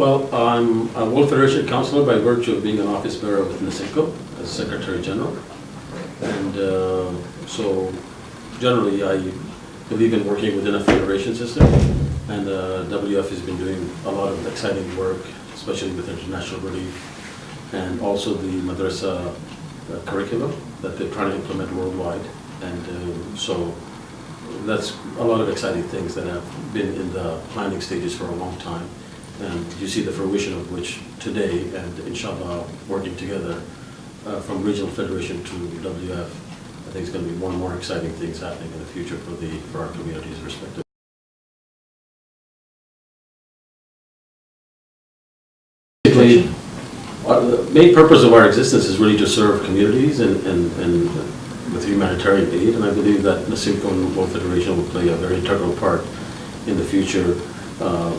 Well, I'm a World Federation Councillor by virtue of being an office bearer with NASIMCO as Secretary General. And so generally I believe in working within a federation system. And WF has been doing a lot of exciting work, especially with international relief and also the madrasa curriculum that they're trying to implement worldwide. And so that's a lot of exciting things that have been in the planning stages for a long time. And you see the fruition of which today, and inshallah working together from regional federation to WF, I think it's going to be more and more exciting things happening in the future for our communities respectively. Basically, the main purpose of our existence is really to serve communities and with humanitarian aid, and I believe that NASIMCO and World Federation will play a very integral part in the future,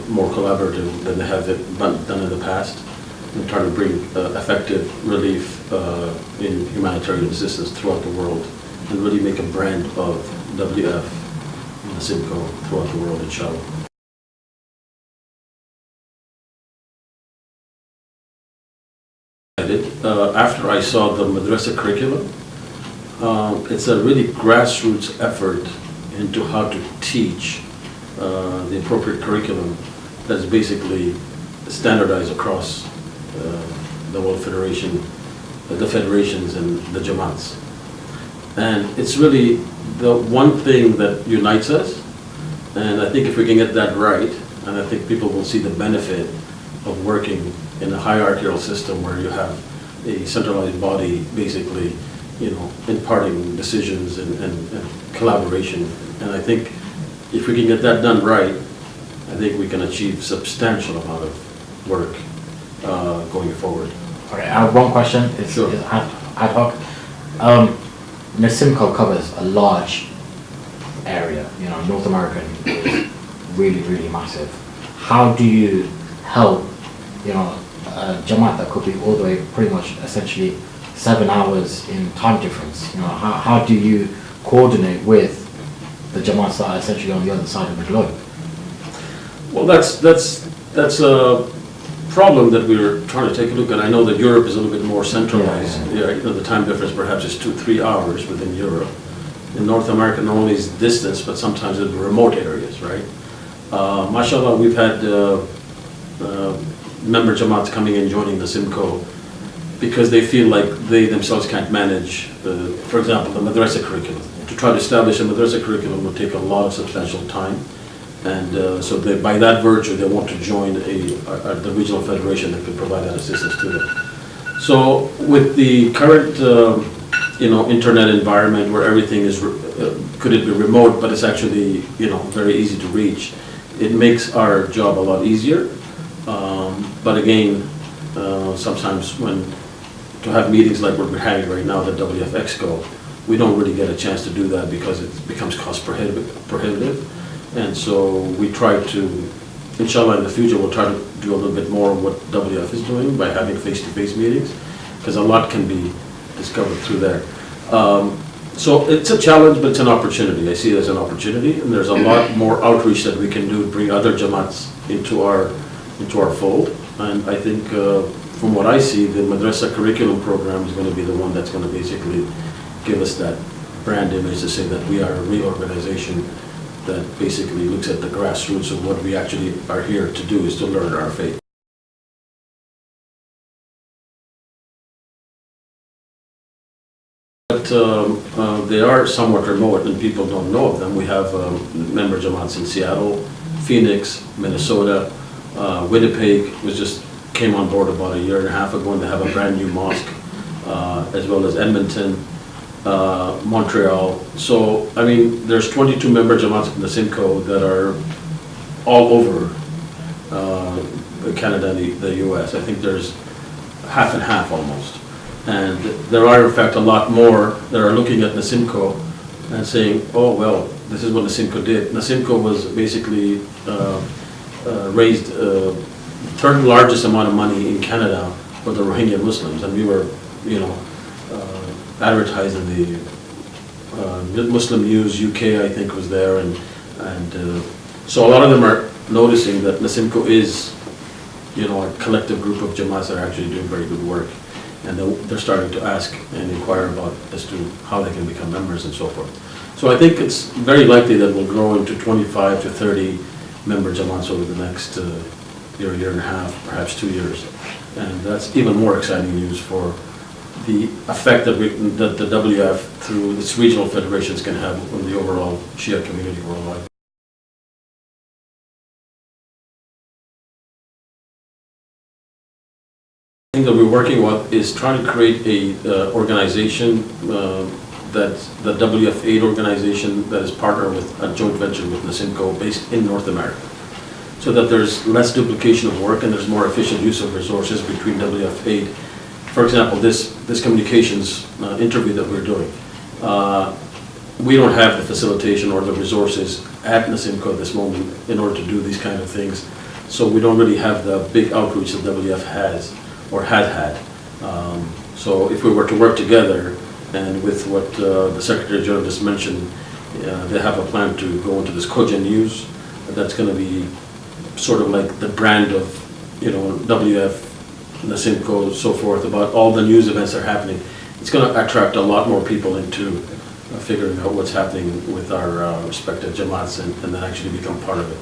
more collaborative than they have done in the past, and trying to bring effective relief in humanitarian assistance throughout the world, and really make a brand of WF and NASIMCO throughout the world, inshallah. After I saw the madrasa curriculum, it's a really grassroots effort into how to teach the appropriate curriculum that's basically standardized across the World Federation, the federations and the Jamaats. And it's really the one thing that unites us, and I think if we can get that right, and I think people will see the benefit of working in a hierarchical system where you have a centralized body basically, imparting decisions and collaboration. And I think if we can get that done right, I think we can achieve substantial amount of work going forward. Okay, I have one question. It's sure. Ad hoc. NASIMCO covers a large area. North America is really, really massive. How do you help, a Jamaat that could be all the way pretty much essentially 7 hours in time difference? How do you coordinate with the Jamaats that are essentially on the other side of the globe? Well, that's a problem that we're trying to take a look at. I know that Europe is a little bit more centralized. Yeah. The time difference perhaps is 2-3 hours within Europe. In North America, not only is distance, but sometimes it's remote areas, right? Mashallah, we've had member Jamaats coming in joining the NASIMCO because they feel like they themselves can't manage, for example, the madrasa curriculum. To try to establish a madrasa curriculum will take a lot of substantial time, and so by that virtue they want to join the regional federation that could provide that assistance to them. So with the current internet environment where everything is, could it be remote, but it's actually very easy to reach, it makes our job a lot easier. But again, sometimes to have meetings like what we're having right now, the WF Exco, we don't really get a chance to do that because it becomes cost prohibitive. And so we try to, inshallah in the future, we'll try to do a little bit more of what WF is doing by having face-to-face meetings, because a lot can be discovered through there. So it's a challenge, but it's an opportunity. I see it as an opportunity, and there's a lot more outreach that we can do to bring other Jamaats into our fold. And I think from what I see, the madrasa curriculum program is going to be the one that's going to basically give us that brand image to say that we are a real organization that basically looks at the grassroots of what we actually are here to do, is to learn our faith. But they are somewhat remote and people don't know of them. We have member Jamaats in Seattle, Phoenix, Minnesota, Winnipeg came on board about 1.5 years ago, and they have a brand new mosque, as well as Edmonton, Montreal. So, I mean, there's 22 member Jamaats in the NASIMCO that are all over Canada and the US. I think there's half and half almost. And there are, in fact, a lot more that are looking at NASIMCO and saying, oh, well, this is what NASIMCO did. NASIMCO was basically raised third largest amount of money in Canada for the Rohingya Muslims, and we were, advertised in the Muslim News UK, I think, was there, and so a lot of them are noticing that NASIMCO is a collective group of Jamaats that are actually doing very good work. And they're starting to ask and inquire about as to how they can become members and so forth. So I think it's very likely that we'll grow into 25 to 30 member Jamaats over the next year, year and a half, perhaps 2 years. And that's even more exciting news for the effect that the WF through its regional federations can have on the overall Shia community worldwide. The thing that we're working with is trying to create a organization that's the WF8 organization that is partner with a joint venture with NASIMCO based in North America, so that there's less duplication of work and there's more efficient use of resources between WF8. For example, this communications interview that we're doing, we don't have the facilitation or the resources at NASIMCO at this moment in order to do these kind of things, so we don't really have the big outreach that WF has or had had. So if we were to work together, and with what the Secretary General just mentioned, they have a plan to go into this Koja News. That's going to be sort of like the brand of, WF, NASIMCO, so forth, about all the news events that are happening. It's going to attract a lot more people into figuring out what's happening with our respective Jamaats and then actually become part of it.